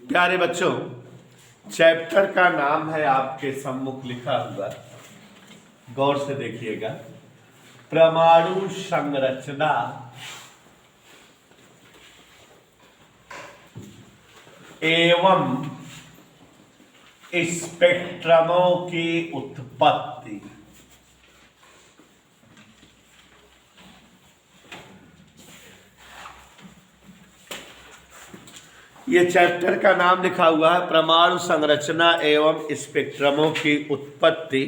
प्यारे बच्चों, चैप्टर का नाम है आपके सम्मुख लिखा हुआ, गौर से देखिएगा, परमाणु संरचना एवं स्पेक्ट्रमों की उत्पत्ति। ये चैप्टर का नाम लिखा हुआ है परमाणु संरचना एवं स्पेक्ट्रमों की उत्पत्ति।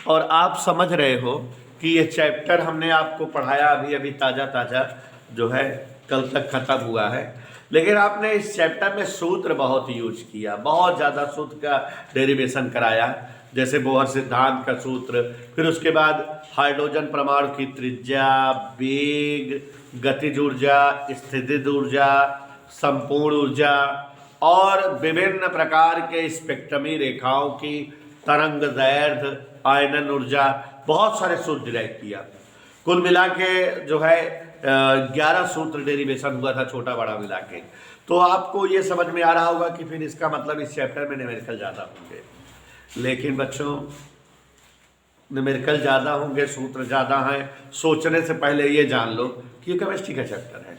और आप समझ रहे हो कि ये चैप्टर हमने आपको पढ़ाया अभी अभी ताज़ा जो है, कल तक खत्म हुआ है। लेकिन आपने इस चैप्टर में सूत्र बहुत यूज किया, बहुत ज़्यादा सूत्र का डेरिवेशन कराया, जैसे बोहर सिद्धांत का सूत्र, फिर उसके बाद हाइड्रोजन परमाणु की त्रिज्या, वेग, गतिज ऊर्जा, स्थितिज ऊर्जा, संपूर्ण ऊर्जा और विभिन्न प्रकार के स्पेक्ट्रमी रेखाओं की तरंग दैर्घ्य, आयनन ऊर्जा, बहुत सारे सूत्र डिराइव किया। कुल मिला के जो है 11 सूत्र डेरिवेशन हुआ था, छोटा बड़ा मिला के। तो आपको ये समझ में आ रहा होगा कि फिर इसका मतलब इस चैप्टर में न्यूमेरिकल ज़्यादा होंगे। लेकिन बच्चों, न्यूमेरिकल ज़्यादा होंगे, सूत्र ज़्यादा हैं, सोचने से पहले ये जान लो कि ये केमिस्ट्री का चैप्टर है।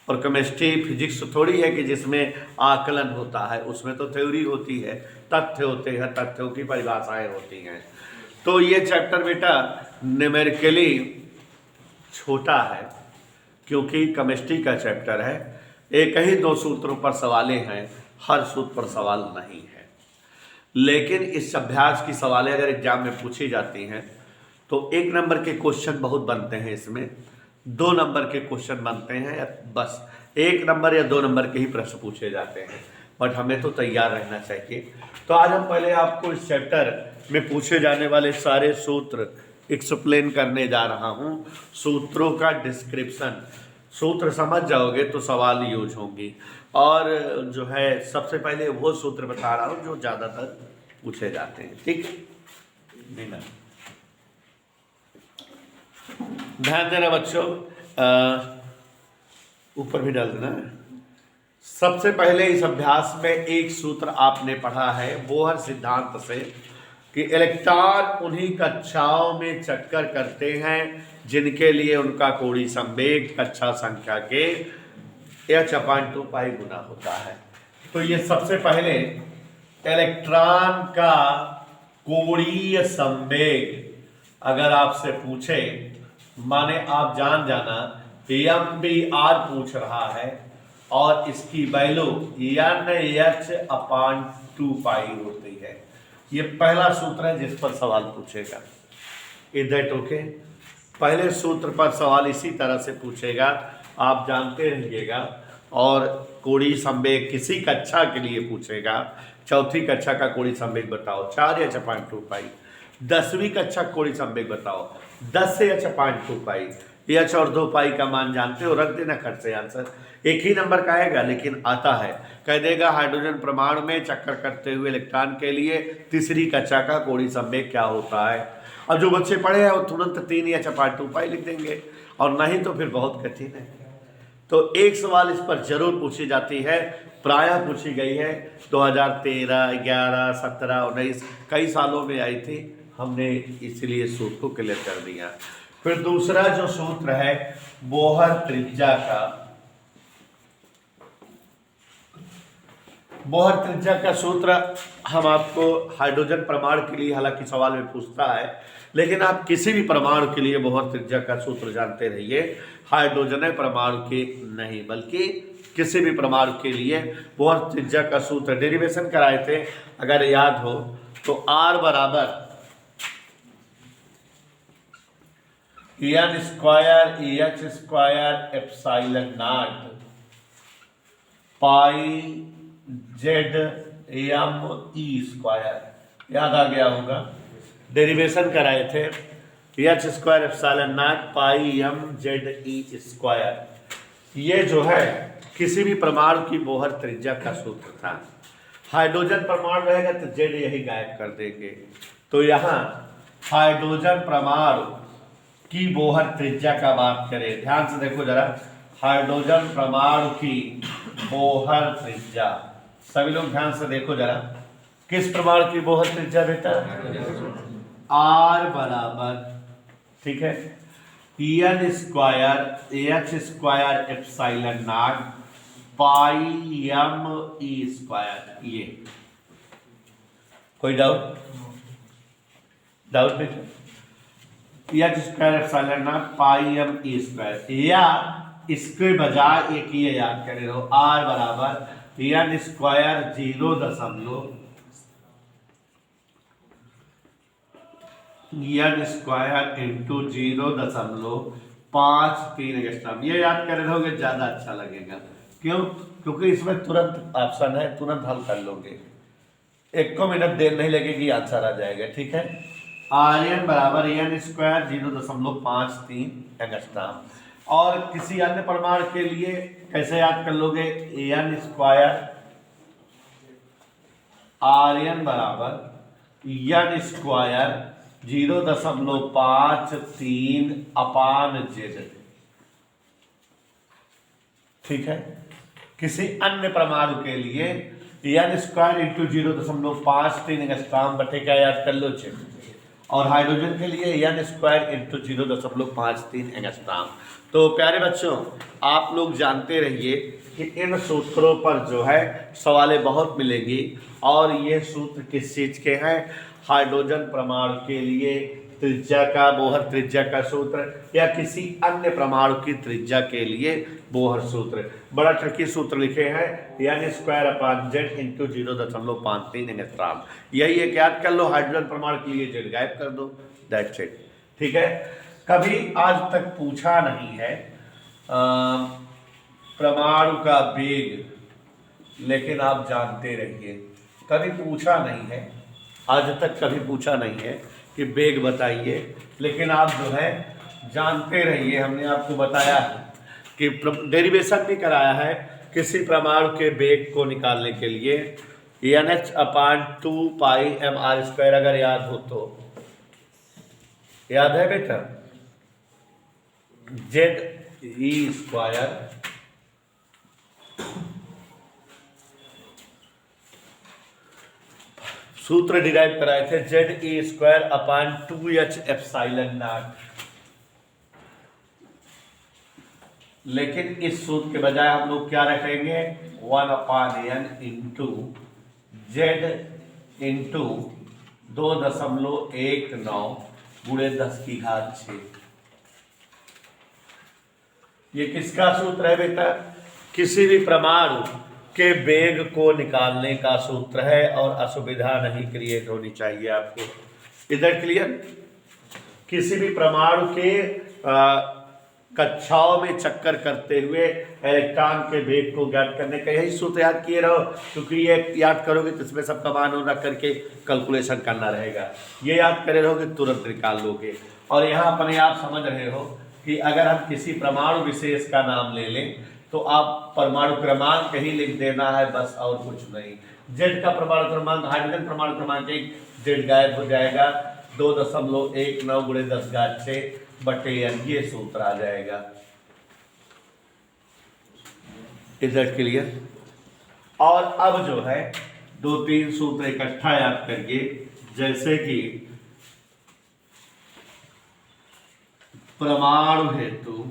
और केमिस्ट्री फिजिक्स थोड़ी है कि जिसमें आकलन होता है, उसमें तो थ्योरी होती है, तथ्य होते हैं, तथ्यों की परिभाषाएं होती हैं। तो ये चैप्टर बेटा न्यूमेरिकली छोटा है, क्योंकि केमिस्ट्री का चैप्टर है। एक ही 2 सूत्रों पर सवालें हैं, हर सूत्र पर सवाल नहीं है। लेकिन इस अभ्यास की सवालें अगर एग्जाम में पूछी जाती हैं तो 1 नंबर के क्वेश्चन बहुत बनते हैं, इसमें 2 नंबर के क्वेश्चन बनते हैं, या बस 1 नंबर या 2 नंबर के ही प्रश्न पूछे जाते हैं। बट हमें तो तैयार रहना चाहिए। तो आज हम पहले आपको इस चैप्टर में पूछे जाने वाले सारे सूत्र एक्सप्लेन करने जा रहा हूं। सूत्रों का डिस्क्रिप्शन, सूत्र समझ जाओगे तो सवाल यूज होंगी। और जो है सबसे पहले वो सूत्र बता रहा हूं जो ज़्यादातर पूछे जाते हैं, ठीक है? ध्यान देना बच्चों, ऊपर भी डाल देना। सबसे पहले इस अभ्यास में एक सूत्र आपने पढ़ा है बोहर सिद्धांत से कि इलेक्ट्रॉन उन्हीं कक्षाओं में चक्कर करते हैं जिनके लिए उनका कोणीय संवेग कक्षा संख्या के h/2 पाई गुना होता है। तो ये सबसे पहले इलेक्ट्रॉन का कोणीय संवेग अगर आपसे पूछे, माने आप जान जाना MBR पूछ रहा है और इसकी वैल्यू NH/2 पाई होती है। ये पहला सूत्र है जिस पर सवाल पूछेगा। Is that okay? पहले सूत्र पर सवाल इसी तरह से पूछेगा, आप जानते रहिएगा। और कोणीय संवेग किसी कक्षा के लिए पूछेगा, 4वीं कक्षा का कोणीय संवेग बताओ, 4h/2 पाई। 10वीं कक्षा कोणीय संवेग बताओ, 10h/2 पाई। h और 2 पाई का मान जानते हो, रख देना खट से आंसर। एक ही नंबर का आएगा लेकिन आता है, कह देगा हाइड्रोजन परमाणु में चक्कर करते हुए इलेक्ट्रॉन के लिए 3री कक्षा का कोणीय संवेग क्या होता है। अब जो बच्चे पढ़े हैं वो तुरंत 3h/2 पाई लिख देंगे, और नहीं तो फिर बहुत कठिन है। तो एक सवाल इस पर जरूर पूछी जाती है, प्रायः पूछी गई है, 2013, 11, 17, 19 कई सालों में आई थी, हमने इसलिए सूत्र को क्लियर कर दिया। फिर दूसरा जो सूत्र है बोहर त्रिज्या का, बोहर त्रिज्या का सूत्र हम आपको हाइड्रोजन परमाणु के लिए हालांकि सवाल में पूछता है, लेकिन आप किसी भी परमाणु के लिए बोहर त्रिज्या का सूत्र जानते रहिए। हाइड्रोजन परमाणु के नहीं, बल्कि किसी भी परमाणु के लिए बोहर त्रिज्या का सूत्र डेरिवेशन कराए थे, अगर याद हो तो R बराबर N² EH² पाई ZME², याद आ गया होगा, डेरिवेशन कराए थे। H² पाई MZE², ये जो है किसी भी परमाणु की बोहर त्रिज्या का सूत्र था। हाइड्रोजन परमाणु रहेगा तो Z यही गायब कर देंगे। तो यहाँ हाइड्रोजन परमाणु की बोहर त्रिज्या का बात करें, ध्यान से देखो जरा, हाइड्रोजन परमाणु की बोहर त्रिज्या सभी लोग ध्यान से देखो जरा, किस परमाणु की बोहर त्रिज्या बेटा? आर बराबर, ठीक है, n square h square epsilon naught pi m e square. ये कोई डाउट बेटा? H square epsilon naught pi m e square, या इसके बजाय एक ये याद करे रहो, आर बराबर n square 0.0 n square into 0.53 angstrom. ये याद कर रहोगे ज्यादा अच्छा लगेगा। क्यों? क्योंकि इसमें तुरंत ऑप्शन है, तुरंत हल कर लोगे, 1 मिनट देर नहीं लगेगी, आंसर आ जाएगा। ठीक है, आर एन बराबर एन स्क्वायर 0.53 एंगस्ट्रॉम। और किसी अन्य परमाणु के लिए कैसे याद कर लोगे? एन स्क्वायर आर एन बराबर एन स्क्वायर 0.53 अपान जेड। ठीक है, किसी अन्य परमाणु के लिए एन स्क्वायर इंटू 0.53 एंगस्ट्रॉम बटे क्या याद कर लो? जेड। और हाइड्रोजन के लिए एन स्क्वायर इंटू 0.53 एंगस्ट्रॉम। तो प्यारे बच्चों, आप लोग जानते रहिए कि इन सूत्रों पर जो है सवालें बहुत मिलेंगी। और ये सूत्र किस चीज के हैं? हाइड्रोजन परमाणु के लिए त्रिज्या का, बोहर त्रिज्या का सूत्र, या किसी अन्य परमाणु की त्रिज्या के लिए बोहर सूत्र। बड़ा ट्रिकी सूत्र लिखे हैं, n square upon z into 0.53 angstrom. यही एक याद कर लो, हाइड्रोजन परमाणु के लिए जेड गायब कर दो, दैट्स इट। ठीक है, कभी आज तक पूछा नहीं है परमाणु का वेग, लेकिन आप जानते रहिए, कभी पूछा नहीं है, आज तक कभी पूछा नहीं है कि वेग बताइए, लेकिन आप जो है जानते रहिए। हमने आपको बताया कि डेरिवेशन भी कराया है किसी परमाणु के वेग को निकालने के लिए, NH अपान 2 पाई एम आर स्क्वायर। अगर याद हो तो याद है बेटा? जेड ई स्क्वायर सूत्र डिराइव कराए थे, Z E square upon 2h epsilon not. लेकिन इस सूत्र के बजाय हम लोग क्या रखेंगे? 1/n इंटू जेड इंटू 2.19 गुणे 10⁶। ये किसका सूत्र है बेटा? किसी भी परमाणु के वेग को निकालने का सूत्र है, और असुविधा नहीं क्रिएट होनी चाहिए आपको। इधर क्लियर? किसी भी परमाणु के कक्षाओं में चक्कर करते हुए इलेक्ट्रॉन के वेग को ज्ञात करने का यही सूत्र याद किए रहो, क्योंकि ये याद करोगे तो इसमें सबका मान रख करके कैलकुलेशन करना रहेगा। ये याद करे रहोगे तुरंत निकाल लोगे। और यहाँ अपने आप समझ रहे हो कि अगर हम किसी परमाणु विशेष का नाम ले लें तो आप परमाणु क्रमांक ही लिख देना है, बस, और कुछ नहीं। जेड का परमाणु क्रमांक, हाइड्रोजन परमाणु क्रमांक 1, जेड गायब हो जाएगा, 2.19 गुणे 10⁶ बटे n, ये सूत्र आ जाएगा। इधर क्लियर? और अब जो है 2-3 सूत्र इकट्ठा याद करिए, जैसे कि परमाणु हेतु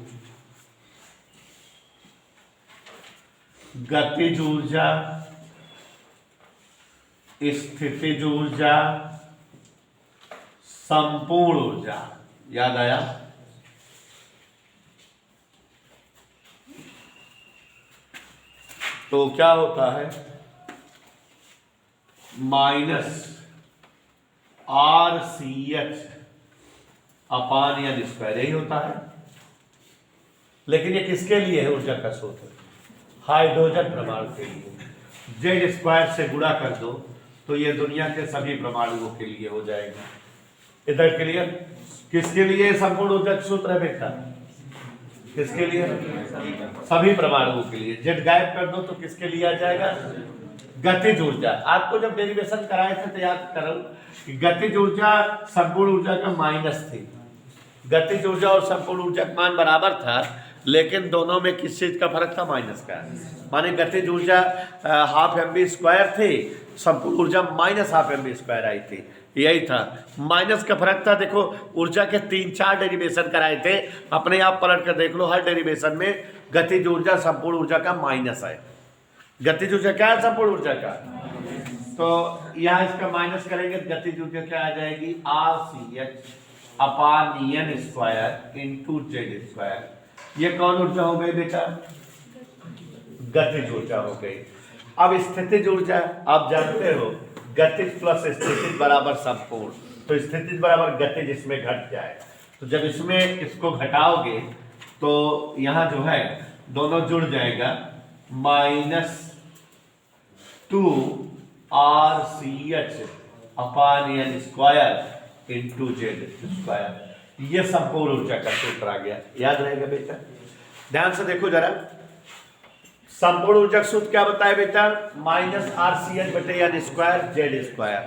गतिज ऊर्जा, स्थितिज ऊर्जा, संपूर्ण ऊर्जा। याद आया? तो क्या होता है? -RCH अपान n स्क्वायर, यही होता है। लेकिन ये किसके लिए है ऊर्जा का सूत्र? हाइड्रोजन परमाणु के लिए। जेड स्क्वायर से गुणा कर दो तो ये दुनिया के सभी परमाणुओं के लिए हो जाएगा। इधर क्लियर? किसके लिए संपूर्ण ऊर्जा का सूत्र है बेटा? किसके लिए? सभी परमाणुओं के लिए। जेड गायब कर दो तो किसके लिए आ जाएगा? गतिज ऊर्जा। आपको जब डेरिवेशन कराए थे तो याद करो कि गतिज ऊर्जा संपूर्ण ऊर्जा का माइनस थी। गतिज ऊर्जा और संपूर्ण ऊर्जा का मान बराबर था, लेकिन दोनों में किस चीज का फर्क था? माइनस का। माने गतिज ऊर्जा हाफ mv² थी, संपूर्ण ऊर्जा माइनस हाफ mv² आई थी, यही था, माइनस का फर्क था। देखो ऊर्जा के 3-4 डेरिवेशन कराए थे, अपने आप पलट कर देख लो, हर डेरिवेशन में गतिज ऊर्जा संपूर्ण ऊर्जा का माइनस है। गतिज ऊर्जा क्या है? संपूर्ण ऊर्जा का। तो यहाँ इसका माइनस करेंगे, गतिज ऊर्जा क्या आ जाएगी? RCH/N² into Z²। ये कौन ऊर्जा हो गई बेटा? गतिज ऊर्जा हो गई। अब स्थितिज ऊर्जा आप जानते हो, गतिज प्लस स्थितिज बराबर संपूर्ण, तो स्थितिज बराबर गतिज इसमें घट जाए, तो जब इसमें इसको घटाओगे तो यहाँ जो है दोनों जुड़ जाएगा, -2RCH/N² इंटू Z²। ये संपूर्ण ऊर्जा का सूत्र आ गया, याद रहेगा बेटा। ध्यान से देखो जरा, संपूर्ण ऊर्जा सूत्र क्या बताया बेटा? -RCH/N²Z²।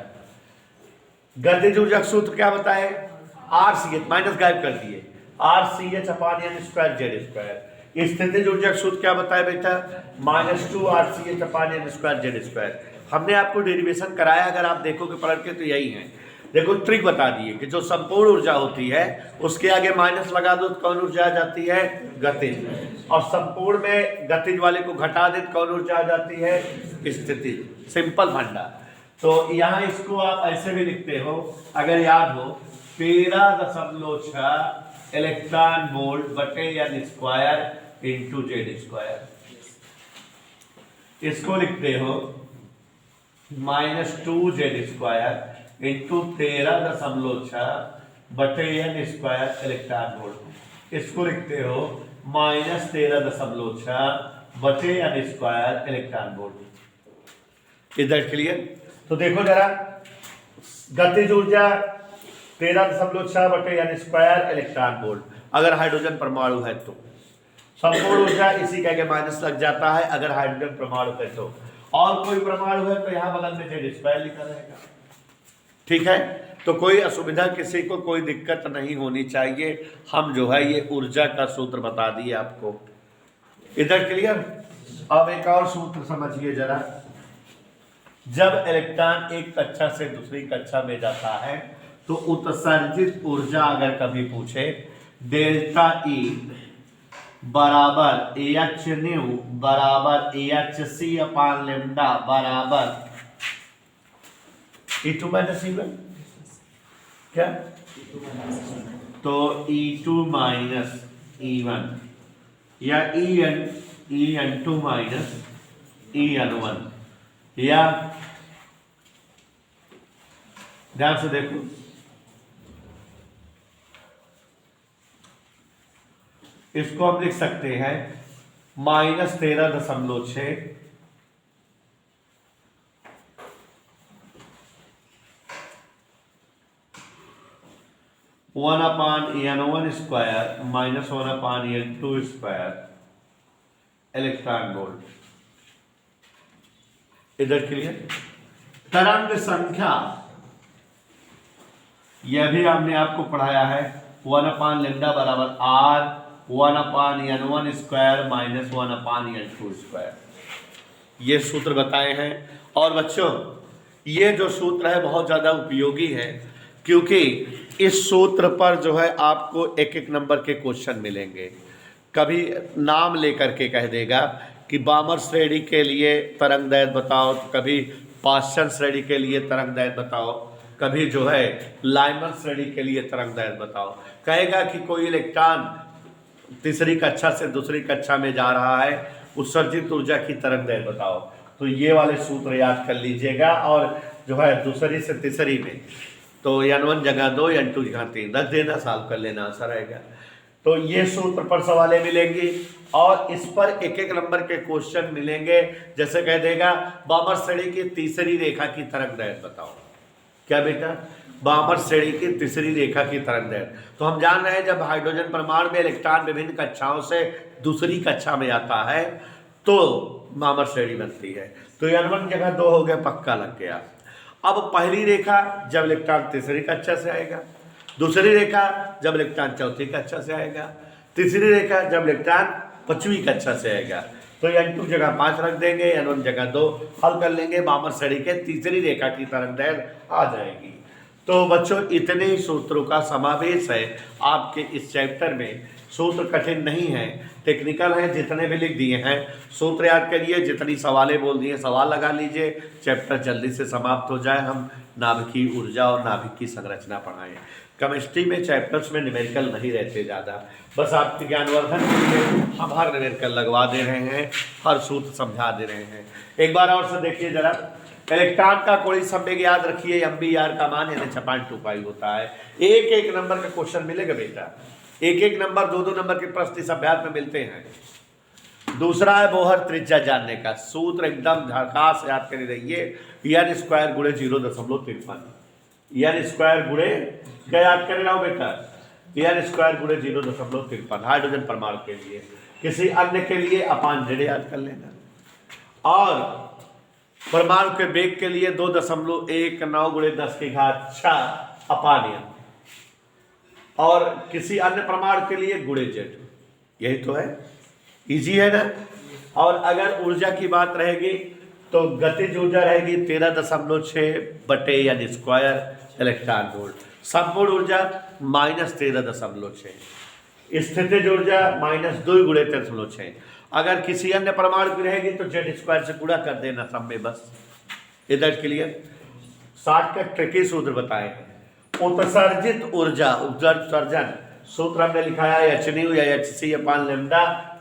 गतिज ऊर्जा सूत्र क्या बताए? RCH, माइनस गायब कर दिए, RCH/N²Z²। स्थितिज ऊर्जा सूत्र क्या बताया बेटा? -2RCH/N²Z²। हमने आपको डेरिवेशन कराया, अगर आप देखोगे पलट के तो यही है। देखो ट्रिक बता दिए कि जो संपूर्ण ऊर्जा होती है उसके आगे माइनस लगा दो तो कौन ऊर्जा आ जाती है? गतिज। और संपूर्ण में गतिज वाले को घटा दे तो कौन ऊर्जा आ जाती है? स्थितिज। सिंपल फंडा। तो यहाँ इसको आप ऐसे भी लिखते हो, अगर याद हो, 13.6 इलेक्ट्रॉन वोल्ट बटे N² इंटू Z²। इसको लिखते हो -2Z² इंटू 13.6 बटे N² इलेक्ट्रॉन वोल्ट। इसको लिखते हो -13.6 बटे N² इलेक्ट्रॉन वोल्ट। इधर क्लियर? तो देखो जरा, गतिज ऊर्जा 13.6 बटे N² इलेक्ट्रॉन वोल्ट, अगर हाइड्रोजन परमाणु है तो। संपूर्ण ऊर्जा इसी का के माइनस लग जाता है अगर हाइड्रोजन परमाणु है तो, और कोई परमाणु है तो यहाँ बगल में Z² लिखा रहेगा। ठीक है, तो कोई असुविधा किसी को, कोई दिक्कत नहीं होनी चाहिए। हम जो है ये ऊर्जा का सूत्र बता दिए आपको। इधर क्लियर? अब एक और सूत्र समझिए जरा। जब इलेक्ट्रॉन एक कक्षा से दूसरी कक्षा में जाता है तो उत्सर्जित ऊर्जा अगर कभी पूछे, डेल्टा E बराबर Ahν बराबर Ahcλ बराबर E2 - E1, क्या? तो E2 - E1 या En2 - En1, या ध्यान से देखो, इसको हम लिख सकते हैं -13.6 1/N1² - 1/N2² इलेक्ट्रॉन वोल्ट। इधर क्लियर? तरंग संख्या, यह भी हमने आपको पढ़ाया है, 1/λ बराबर R 1/N1² - 1/N2²। ये सूत्र बताए हैं। और बच्चों ये जो सूत्र है बहुत ज़्यादा उपयोगी है, क्योंकि इस सूत्र पर जो है आपको एक एक नंबर के क्वेश्चन मिलेंगे। कभी नाम लेकर के कह देगा कि बामर श्रेणी के लिए तरंग दैर्घ्य बताओ, कभी पाश्चन श्रेणी के लिए तरंग दैर्घ्य बताओ, कभी जो है लाइमर श्रेणी के लिए तरंग दैर्घ्य बताओ। कहेगा कि कोई इलेक्ट्रॉन तीसरी कक्षा से दूसरी कक्षा में जा रहा है, उत्सर्जित ऊर्जा की तरंग दैर्घ्य बताओ। तो ये वाले सूत्र याद कर लीजिएगा, और जो है दूसरी से तीसरी में तो N1 जगह 2, N2 जगह 3 रख देना, सॉल्व कर लेना, आंसर आएगा। तो ये सूत्र पर सवालें मिलेंगी और इस पर एक एक नंबर के क्वेश्चन मिलेंगे। जैसे कह देगा बामर श्रेणी की तीसरी रेखा की तरंग दैर्घ्य बताओ। क्या बेटा? बामर श्रेणी की तीसरी रेखा की तरंग दैर्घ्य। तो हम जान रहे हैं जब हाइड्रोजन परमाणु में इलेक्ट्रॉन विभिन्न कक्षाओं से दूसरी कक्षा में आता है तो बामर श्रेणी बनती है। तो N1 जगह 2 हो गया, पक्का लग गया। अब पहली रेखा जब इलेक्ट्रॉन तीसरी कक्षा से आएगा, दूसरी रेखा जब इलेक्ट्रॉन चौथी कक्षा से आएगा, तीसरी रेखा जब इलेक्ट्रॉन 5वीं कक्षा से आएगा तो N2 जगह 5 रख देंगे, N1 जगह 2 हल कर लेंगे, बामर सड़ी के तीसरी रेखा की तरंग दैर्घ्य आ जाएगी। तो बच्चों इतने ही सूत्रों का समावेश है आपके इस चैप्टर में। सूत्र कठिन नहीं है, टेक्निकल है, जितने भी लिख दिए हैं सूत्र याद करिए, जितनी सवालें बोल दिए सवाल लगा लीजिए, चैप्टर जल्दी से समाप्त हो जाए, हम नाभिकीय ऊर्जा और नाभिक की संरचना पढ़ाएं। केमिस्ट्री में चैप्टर्स में न्यूमेरिकल नहीं रहते ज़्यादा, बस आपके ज्ञानवर्धन के लिए हम हर न्यूमेरिकल लगवा दे रहे हैं, हर सूत्र समझा दे रहे हैं। एक बार और से देखिए जरा, इलेक्ट्रॉन का कोई संवेग याद रखिए, MBR का मान यानी 6.25 होता है। एक एक नंबर का क्वेश्चन मिलेगा बेटा, एक एक नंबर, दो दो नंबर के प्रश्न इस अभ्यास में मिलते हैं। दूसरा है बोहर त्रिज्या जानने का सूत्र, एकदम झकास याद कर रहिए, n स्क्वायर गुणे 0.53, n स्क्वायर गुणे क्या याद कर रहा हूं बेटा, n स्क्वायर गुणे 0.53 हाइड्रोजन परमाणु के लिए, किसी अन्य के लिए अपान जेड याद कर लेना, और परमाणु के वेग के लिए 2.19 गुणे 10⁶ अपान n, और किसी अन्य परमाणु के लिए गुणे जेड। यही तो है, इजी है ना। और अगर ऊर्जा की बात रहेगी तो गतिज ऊर्जा रहेगी 13.6 बटे n स्क्वायर इलेक्ट्रॉन वोल्ट, संपूर्ण ऊर्जा -13.6, स्थितिज ऊर्जा -2 गुणे 13.6। अगर किसी अन्य परमाणु की रहेगी तो जेड स्क्वायर से गुणा कर देना सब में, बस इधर क्लियर। 60 का ट्रिकी सूत्र बताए हैं। उत्सर्जित ऊर्जा, उत्सर्जन सूत्र हमने लिखा है hν या hc/λ,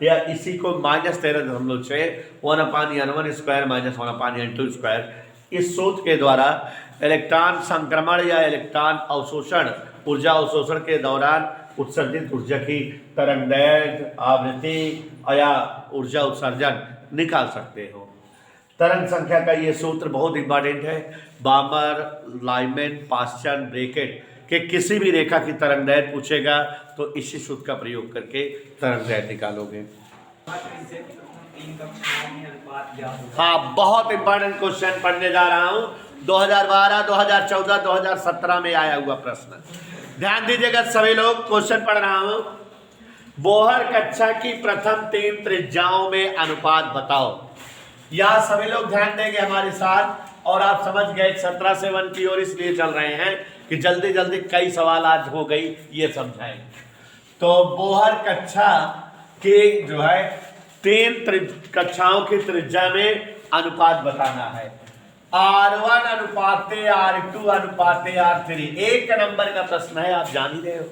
या इसी को -13.6 1/n1 स्क्वायर -1/n2 स्क्वायर। इस सूत्र के द्वारा इलेक्ट्रॉन संक्रमण या इलेक्ट्रॉन अवशोषण, ऊर्जा अवशोषण के दौरान उत्सर्जित ऊर्जा की तरंगदैर्घ्य, आवृत्ति या ऊर्जा उत्सर्जन निकाल सकते हो। तरंग संख्या का ये सूत्र बहुत इंपॉर्टेंट है। बामर, लाइमैन, पास्चन, ब्रैकेट के किसी भी रेखा की तरंगदैर्घ्य पूछेगा तो इसी सूत्र का प्रयोग करके तरंगदैर्घ्य निकालोगे। हाँ, बहुत इंपॉर्टेंट क्वेश्चन पढ़ने जा रहा हूँ, 2012, 2014, 2017 में आया हुआ प्रश्न। ध्यान दीजिएगा सभी लोग, क्वेश्चन पढ़ रहा हूँ। बोहर कक्षा की प्रथम 3 त्रिज्याओं में अनुपात बताओ। यहाँ सभी लोग ध्यान देंगे हमारे साथ, और आप समझ गए 17 से 1 की ओर इसलिए चल रहे हैं कि जल्दी जल्दी कई सवाल आज हो गई, ये समझाएंगे। तो बोहर कक्षा के जो है 3 कक्षाओं की त्रिज्या में अनुपात बताना है। R1 अनुपाते R2 अनुपाते R3, 1 नंबर का प्रश्न है, आप जान ही रहे हो,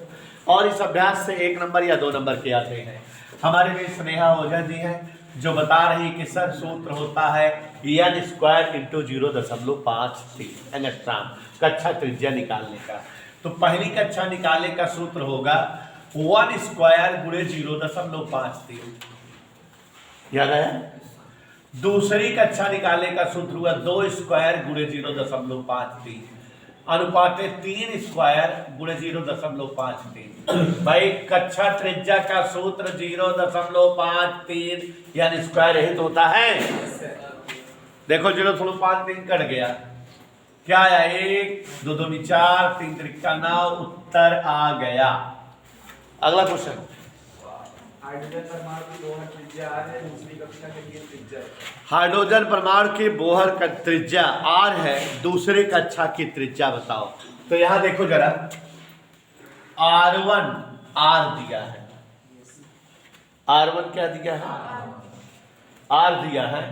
और इस अभ्यास से 1 नंबर या 2 नंबर के आते हैं। हमारे में स्नेहा ओझा जी हैं जो बता रही कि सर सूत्र होता है n स्क्वायर × 0.53 एंगस्ट्रॉम, कक्षा त्रिज्या निकालने का। तो पहली कक्षा निकालने का सूत्र होगा 1 स्क्वायर गुणे 0.53, याद आया। दूसरी कक्षा निकालने का सूत्र हुआ 2 स्क्वायर गुणे 0.53 अनुपाते 3 स्क्वायर गुणे 0.53। भाई कक्षा त्रिज्या का सूत्र 0.53 यानी स्क्वायर यही तो होता है। देखो 0.53 कट गया, क्या आया, 1 2 2 4 3 3 9, उत्तर आ गया। अगला क्वेश्चन, हाइड्रोजन परमाणु की बोहर त्रिज्या r है, दूसरी कक्षा के लिए त्रिज्या। हाइड्रोजन परमाणु की बोहर का त्रिज्या r है, दूसरी कक्षा की त्रिज्या बताओ। तो यहां देखो जरा, R1 R दिया है, R1 क्या दिया है, R दिया है,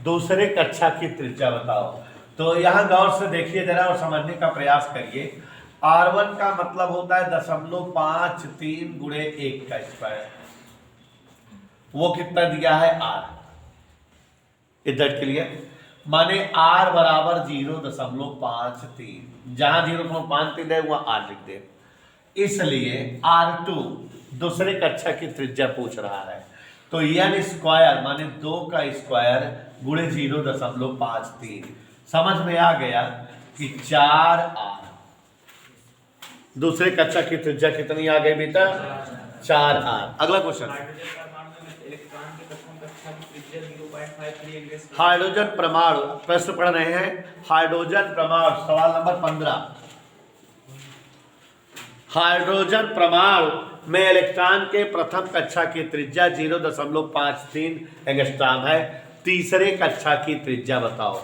दूसरे कक्षा की त्रिज्या बताओ। तो यहां गौर से देखिए जरा और समझने का प्रयास करिए। R1 का मतलब होता है 0.53 गुणे 1 का स्क्वायर, वो कितना दिया है R, इधर क्लियर, माने R बराबर 0.53, जहां 0.53 है वहां R लिख दे। इसलिए R2 दूसरे कक्षा की त्रिज्या पूछ रहा है, तो n स्क्वायर माने 2 का स्क्वायर गुणे 0.53, समझ में आ गया कि 4R। दूसरे कक्षा की त्रिज्या कितनी आ गई बेटा, 4R। अगला क्वेश्चन, हाइड्रोजन परमाणु, प्रश्न पढ़ रहे हैं हाइड्रोजन परमाणु, सवाल नंबर 15। हाइड्रोजन परमाणु में इलेक्ट्रॉन के प्रथम कक्षा की त्रिज्या 0.53 एंगस्ट्रॉम है। तीसरे कक्षा की त्रिज्या बताओ।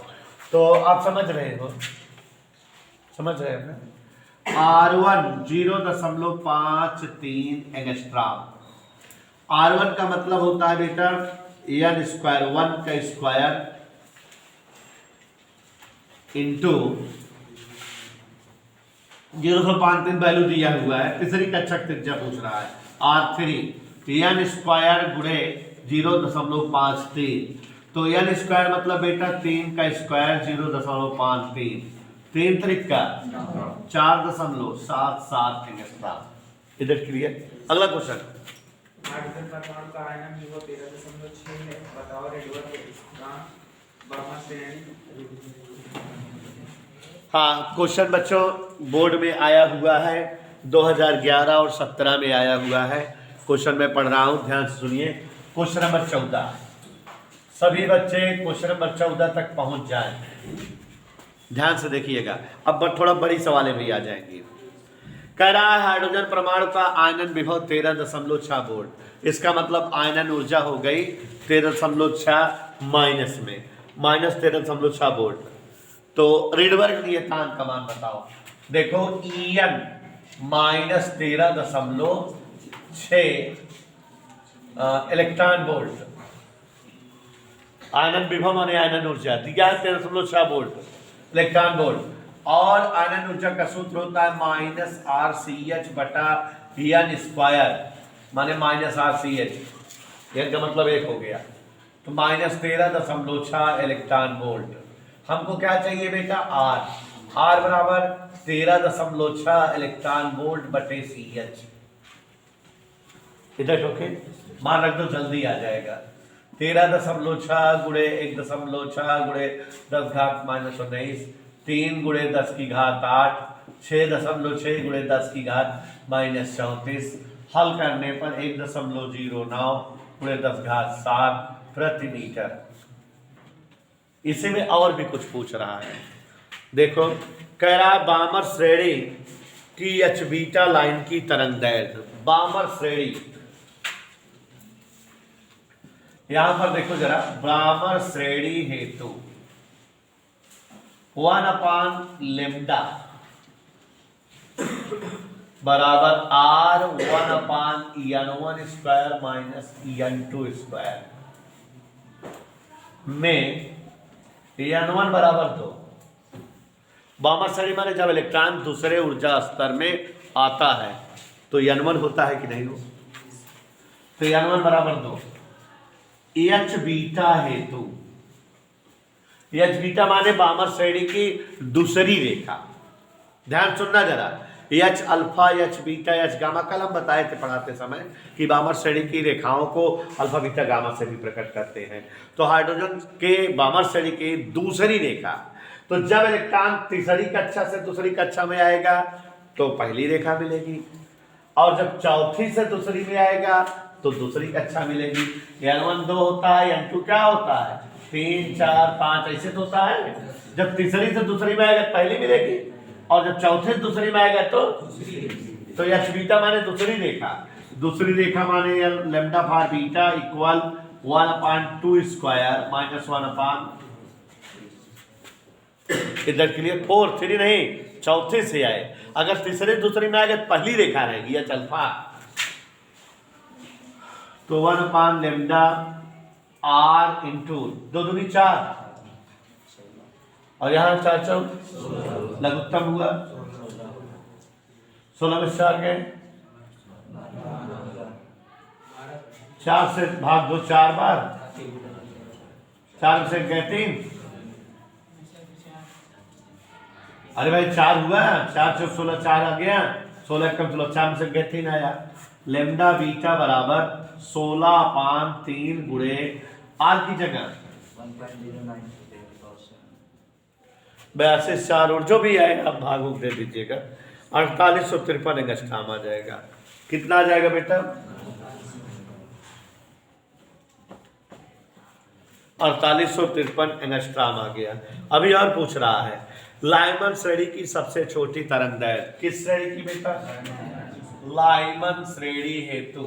तो आप समझ रहे हो, समझ रहे हो ना? R1 0.53 angstrom. R1 का मतलब होता है बेटा n स्क्वायर, 1 का स्क्वायर इंटू 0.53 वैल्यू दिया हुआ है। तीसरी कक्षा त्रिज्या पूछ रहा है R3 n स्क्वायर गुणे 0.53। तो n स्क्वायर मतलब बेटा 3 का स्क्वायर 0.53, 3 त्रिका 4.77 एंगस्ट्रॉम। इधर क्लियर। अगला क्वेश्चन, हाइड्रोजन परमाणु का आयनन विभव 13.6 है। बताओ रेडियो के स्थिरांक बामा श्रेणी। हाँ क्वेश्चन बच्चों बोर्ड में आया हुआ है, 2011 और 17 में आया हुआ है। क्वेश्चन मैं पढ़ रहा हूँ, ध्यान से सुनिए। क्वेश्चन नंबर 14, सभी बच्चे क्वेश्चन नंबर 14 तक पहुंच जाएं। ध्यान से देखिएगा, अब थोड़ा बड़ी सवालें भी आ जाएंगी। कह रहा है हाइड्रोजन परमाणु का आयनन विभव 13.6 वोल्ट। इसका मतलब आयनन ऊर्जा हो गई 13.6 माइनस में, माइनस 13.6 वोल्ट। तो रिडबर्ग नियतांक का मान बताओ। देखो En माइनस 13.6 इलेक्ट्रॉन वोल्ट। आयनन विभव माने आयनन ऊर्जा दिया है 13.6 वोल्ट इलेक्ट्रॉन वोल्ट। और आयनन ऊर्जा का सूत्र होता है माइनस RCH बटा n स्क्वायर, माने माइनस RCH। n का मतलब 1 हो गया, तो माइनस 13.6 इलेक्ट्रॉन वोल्ट। हमको क्या चाहिए बेटा R बराबर 13.6 इलेक्ट्रॉन वोल्ट बटे CH। इधर ओके, मान रख दो जल्दी आ जाएगा। 13.6 गुणे 1.6 गुणे 10 घात माइनस 19, 3 गुणे 10 की घात 8, 6.6 गुणे 10 की घात माइनस 34। हल करने पर 1.09 गुणे 10 घात 7 प्रति मीटर। इसी में और भी कुछ पूछ रहा है। देखो कह रहा है बामर श्रेणी की H बीटा लाइन की तरंग दैर्घ्य। बामर श्रेणी, यहां पर देखो जरा, बामर श्रेणी हेतु 1/λ बराबर R 1/n1 square minus n2 square में n1 बराबर 2। बामर श्रेणी माने जब इलेक्ट्रॉन दूसरे ऊर्जा स्तर में आता है तो n1 होता है कि नहीं हो, तो n1 बराबर 2। H बीटा हेतु, H बीटा माने बामर श्रेणी की दूसरी रेखा। ध्यान सुनना जरा, H alpha H beta H gamma, कल हम बताए थे पढ़ाते समय कि बामर श्रेणी की रेखाओं को अल्फा बीटा गामा से भी प्रकट करते हैं। तो हाइड्रोजन के बामर श्रेणी की दूसरी रेखा, तो जब इलेक्ट्रॉन तीसरी कक्षा से दूसरी कक्षा में आएगा तो पहली रेखा मिलेगी, और जब चौथी से दूसरी में आएगा तो दूसरी कक्षा मिलेगी। n1 2 होता है, n2 क्या होता है 3 4 5 ऐसे तो होता है। जब तीसरी से दूसरी में आएगा पहली मिलेगी, और जब चौथे से दूसरी में आएगा तो H बीटा माने दूसरी रेखा। दूसरी रेखा माने lambda for beta equal 1/2 square minus 1/, इधर के लिए 4 3 नहीं, चौथे से आए। अगर तीसरे दूसरी में आएगा तो पहली रेखा रहेगी H अल्फा, तो 1/λ R इंटू 2 दूनी 4, और यहाँ 4 4 लघुत्तम हुआ, 16 में 4 गए, 4 से भाग 2 4 बार, 4 से गए 3। अरे भाई 4 हुआ, 4 से 16 4 आ गया, 16 कम 16, 4 में से गए 3 आया। लैम्डा बीटा बराबर 16/3 गुणे आर की जगह 82 4 और जो भी आए आप भागों दे दीजिएगा, 4853 एंगस्ट्रॉम आ जाएगा। कितना आ जाएगा बेटा 4853 एंगस्ट्रॉम आ गया। अभी और पूछ रहा है लाइमन श्रेणी की सबसे छोटी तरंग दैर्घ्य, किस श्रेणी की बेटा लाइमन श्रेणी हेतु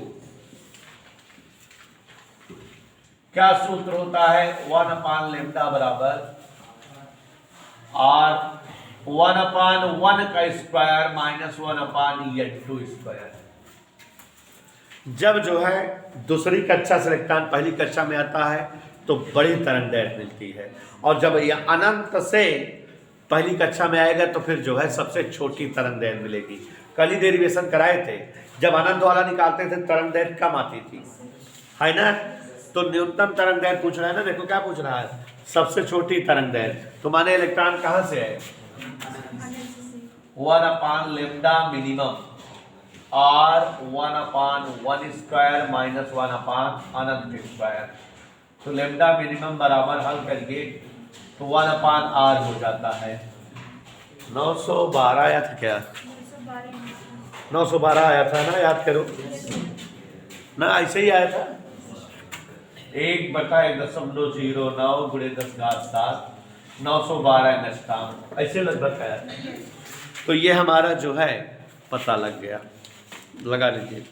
क्या सूत्र होता है? 1/λ बराबर R 1/1 का स्क्वायर माइनस 1/n2 स्क्वायर। जब जो है दूसरी कक्षा से इलेक्ट्रॉन पहली कक्षा में आता है तो बड़ी तरंग दैर्घ्य मिलती है, और जब यह अनंत से पहली कक्षा में आएगा तो फिर जो है सबसे छोटी तरंग दैर्घ्य मिलेगी। कल ही डेरिवेशन कराए थे, जब अनंत वाला निकालते थे तरंग दैर्घ्य कम आती थी, है ना। तो न्यूनतम तरंग दैर्घ्य पूछ रहा है ना, देखो क्या पूछ रहा है, सबसे छोटी तरंग दैर्घ्य। तो माने इलेक्ट्रॉन कहाँ से है? 1/λ मिनिमम R 1/1 स्क्वायर माइनस 1/अनंत स्क्वायर। तो लेमडा मिनिमम बराबर हल करिए तो 1/R हो जाता है। 912 आया था क्या? 912 आया था ना, याद करो ना, ऐसे ही आया था। 1/1.09 गुणे 10⁻7 912 नष्टांक, ऐसे लगभग आया था। तो ये हमारा जो है पता लग गया, लगा लीजिए।